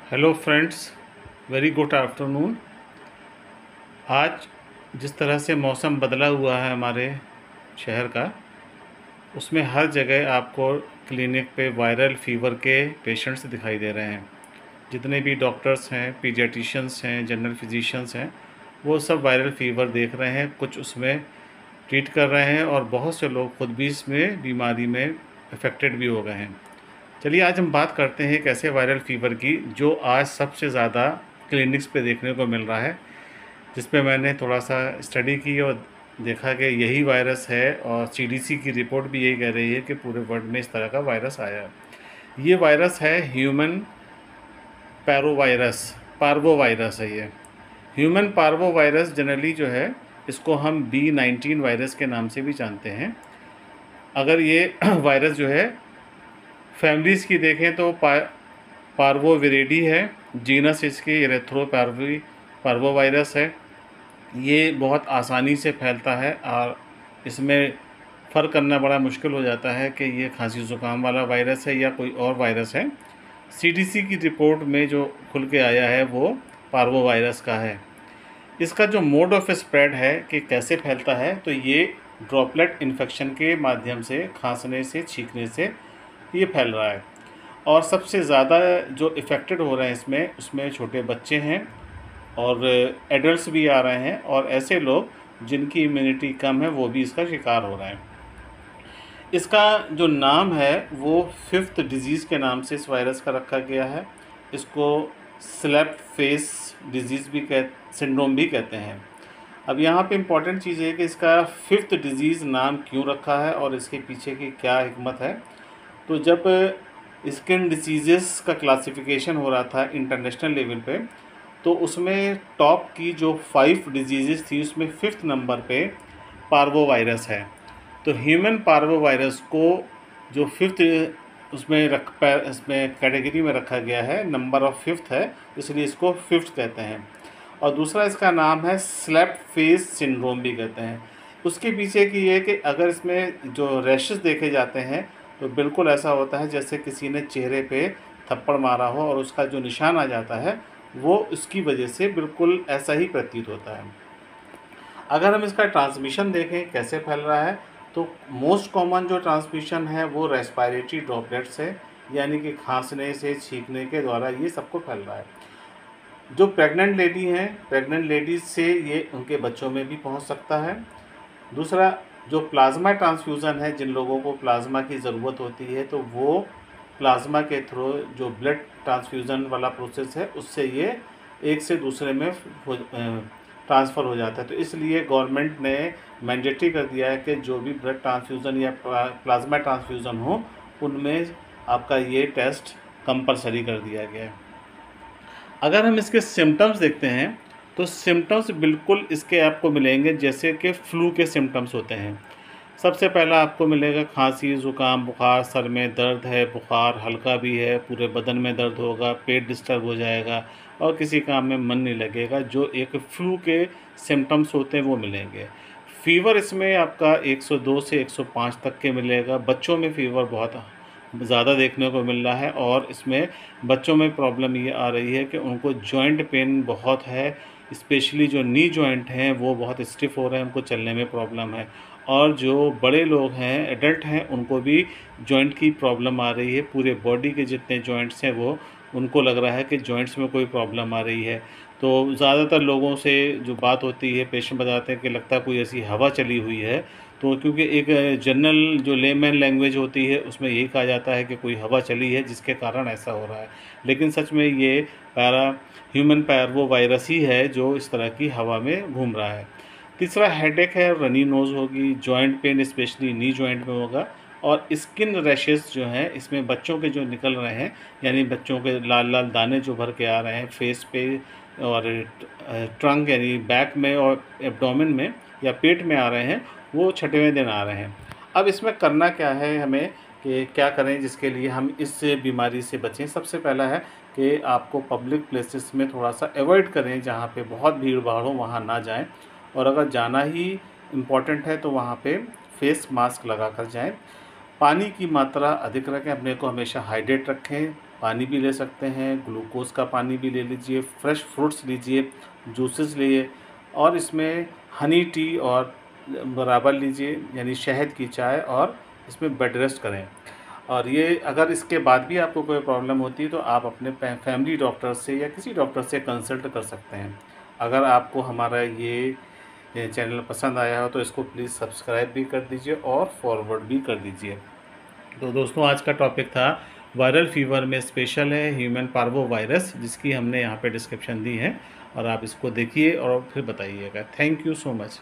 Hello friends, very good afternoon. आज जिस तरह से मौसम बदला हुआ है हमारे शहर का, उसमें हर जगह आपको क्लिनिक पे वायरल फ़ीवर के पेशेंट्स दिखाई दे रहे हैं। जितने भी डॉक्टर्स हैं, पीडियाट्रिशियंस हैं, जनरल फिजिशियंस हैं, वो सब वायरल फ़ीवर देख रहे हैं, कुछ उसमें ट्रीट कर रहे हैं और बहुत से लोग खुद भी इसमें बीमारी में अफेक्टेड भी हो गए हैं। चलिए आज हम बात करते हैं एक ऐसे वायरल फ़ीवर की जो आज सबसे ज़्यादा क्लिनिक्स पे देखने को मिल रहा है, जिस पे मैंने थोड़ा सा स्टडी की और देखा कि यही वायरस है और सीडीसी की रिपोर्ट भी यही कह रही है कि पूरे वर्ल्ड में इस तरह का वायरस आया है। ये वायरस है ह्यूमन पैरोवायरस, पार्वोवायरस है ये। ह्यूमन पार्वोवायरस जनरली जो है, इसको हम B19 वायरस के नाम से भी जानते हैं। अगर ये वायरस जो है फैमिलीज़ की देखें तो पार्वोविरिडी है, जीनस इसकी एरेथ्रो पार्वोवायरस है। ये बहुत आसानी से फैलता है और इसमें फ़र्क करना बड़ा मुश्किल हो जाता है कि ये खांसी ज़ुकाम वाला वायरस है या कोई और वायरस है। सीडीसी की रिपोर्ट में जो खुल के आया है वो पार्वोवायरस का है। इसका जो मोड ऑफ स्प्रेड है कि कैसे फैलता है, तो ये ड्रॉपलेट इन्फेक्शन के माध्यम से, खांसने से, छींकने से ये फैल रहा है। और सबसे ज़्यादा जो इफ़ेक्टेड हो रहे हैं उसमें छोटे बच्चे हैं और एडल्ट्स भी आ रहे हैं, और ऐसे लोग जिनकी इम्यूनिटी कम है वो भी इसका शिकार हो रहे हैं। इसका जो नाम है वो फिफ्थ डिजीज़ के नाम से इस वायरस का रखा गया है। इसको स्लैप फेस डिजीज़ भी सिंड्रोम भी कहते हैं। अब यहाँ पे इम्पॉर्टेंट चीज़ है कि इसका फिफ्थ डिजीज़ नाम क्यों रखा है और इसके पीछे की क्या हिकमत है। तो जब स्किन डिसीज़ेस का क्लासिफिकेशन हो रहा था इंटरनेशनल लेवल पे, तो उसमें टॉप की जो 5 डिजीज़ेस थी उसमें 5th नंबर पे पार्वोवायरस है। तो ह्यूमन पार्वोवायरस को जो 5th इसमें कैटेगरी में रखा गया है, नंबर ऑफ 5th है, इसलिए इसको 5th कहते हैं। और दूसरा इसका नाम है स्लैप फेस सिंड्रोम भी कहते हैं। उसके पीछे की ये कि अगर इसमें जो रैशेस देखे जाते हैं तो बिल्कुल ऐसा होता है जैसे किसी ने चेहरे पे थप्पड़ मारा हो और उसका जो निशान आ जाता है वो इसकी वजह से बिल्कुल ऐसा ही प्रतीत होता है। अगर हम इसका ट्रांसमिशन देखें कैसे फैल रहा है, तो मोस्ट कॉमन जो ट्रांसमिशन है वो रेस्पिरेटरी ड्रॉपलेट्स है, यानी कि खांसने से, छींकने के द्वारा ये सबको फैल रहा है। जो प्रेग्नेंट लेडी हैं, प्रेग्नेंट लेडीज़ से ये उनके बच्चों में भी पहुंच सकता है। दूसरा, जो प्लाज्मा ट्रांसफ्यूज़न है, जिन लोगों को प्लाज्मा की ज़रूरत होती है तो वो प्लाज्मा के थ्रू जो ब्लड ट्रांसफ्यूज़न वाला प्रोसेस है उससे ये एक से दूसरे में ट्रांसफ़र हो जाता है। तो इसलिए गवर्नमेंट ने मैंडेटरी कर दिया है कि जो भी ब्लड ट्रांसफ्यूज़न या प्लाज्मा ट्रांसफ्यूज़न हो उनमें आपका ये टेस्ट कंपलसरी कर दिया गया है। अगर हम इसके सिम्टम्स देखते हैं तो सिम्टम्स बिल्कुल इसके आपको मिलेंगे जैसे कि फ्लू के सिम्टम्स होते हैं। सबसे पहला आपको मिलेगा खांसी, ज़ुकाम, बुखार, सर में दर्द है, बुखार हल्का भी है, पूरे बदन में दर्द होगा, पेट डिस्टर्ब हो जाएगा और किसी काम में मन नहीं लगेगा। जो एक फ्लू के सिम्टम्स होते हैं वो मिलेंगे। फ़ीवर इसमें आपका 102 से 105 तक के मिलेगा। बच्चों में फ़ीवर बहुत ज़्यादा देखने को मिल रहा है और इसमें बच्चों में प्रॉब्लम ये आ रही है कि उनको जॉइंट पेन बहुत है, स्पेशली जो नी जॉइंट हैं वो बहुत स्टिफ़ हो रहे हैं, उनको चलने में प्रॉब्लम है। और जो बड़े लोग हैं, एडल्ट हैं, उनको भी जॉइंट की प्रॉब्लम आ रही है। पूरे बॉडी के जितने जॉइंट्स हैं वो उनको लग रहा है कि जॉइंट्स में कोई प्रॉब्लम आ रही है। तो ज़्यादातर लोगों से जो बात होती है, पेशेंट बताते हैं कि लगता है कोई ऐसी हवा चली हुई है। तो क्योंकि एक जनरल जो लेमैन लैंग्वेज होती है उसमें यही कहा जाता है कि कोई हवा चली है जिसके कारण ऐसा हो रहा है, लेकिन सच में ये ह्यूमन पार्वोवायरस ही है जो इस तरह की हवा में घूम रहा है। तीसरा, हेडेक है, रनी नोज़ होगी, joint pain specially knee joint में होगा, और स्किन रैशेस जो हैं इसमें बच्चों के जो निकल रहे हैं, यानी बच्चों के लाल लाल दाने जो भर के आ रहे हैं फेस पे और ट्रंक यानी बैक में और एब्डोमेन में या पेट में आ रहे हैं, वो छठवें दिन आ रहे हैं। अब इसमें करना क्या है हमें, कि क्या करें जिसके लिए हम इस बीमारी से बचें। सबसे पहला है कि आपको पब्लिक प्लेसेस में थोड़ा सा अवॉइड करें, जहाँ पे बहुत भीड़ भाड़ हो वहाँ ना जाएं, और अगर जाना ही इम्पॉर्टेंट है तो वहाँ पे फेस मास्क लगा कर जाएं। पानी की मात्रा अधिक रखें, अपने को हमेशा हाइड्रेट रखें, पानी भी ले सकते हैं, ग्लूकोज़ का पानी भी ले लीजिए, फ्रेश फ्रूट्स लीजिए, जूसेस लिए, और इसमें हनी टी और बराबर लीजिए, यानी शहद की चाय, और इसमें बेड रेस्ट करें। और ये अगर इसके बाद भी आपको कोई प्रॉब्लम होती है तो आप अपने फैमिली डॉक्टर से या किसी डॉक्टर से कंसल्ट कर सकते हैं। अगर आपको हमारा ये चैनल पसंद आया हो तो इसको प्लीज़ सब्सक्राइब भी कर दीजिए और फॉरवर्ड भी कर दीजिए। तो दोस्तों, आज का टॉपिक था वायरल फीवर में स्पेशल है ह्यूमन पार्वो वायरस, जिसकी हमने यहाँ पे डिस्क्रिप्शन दी है, और आप इसको देखिए और फिर बताइएगा। Thank you so much.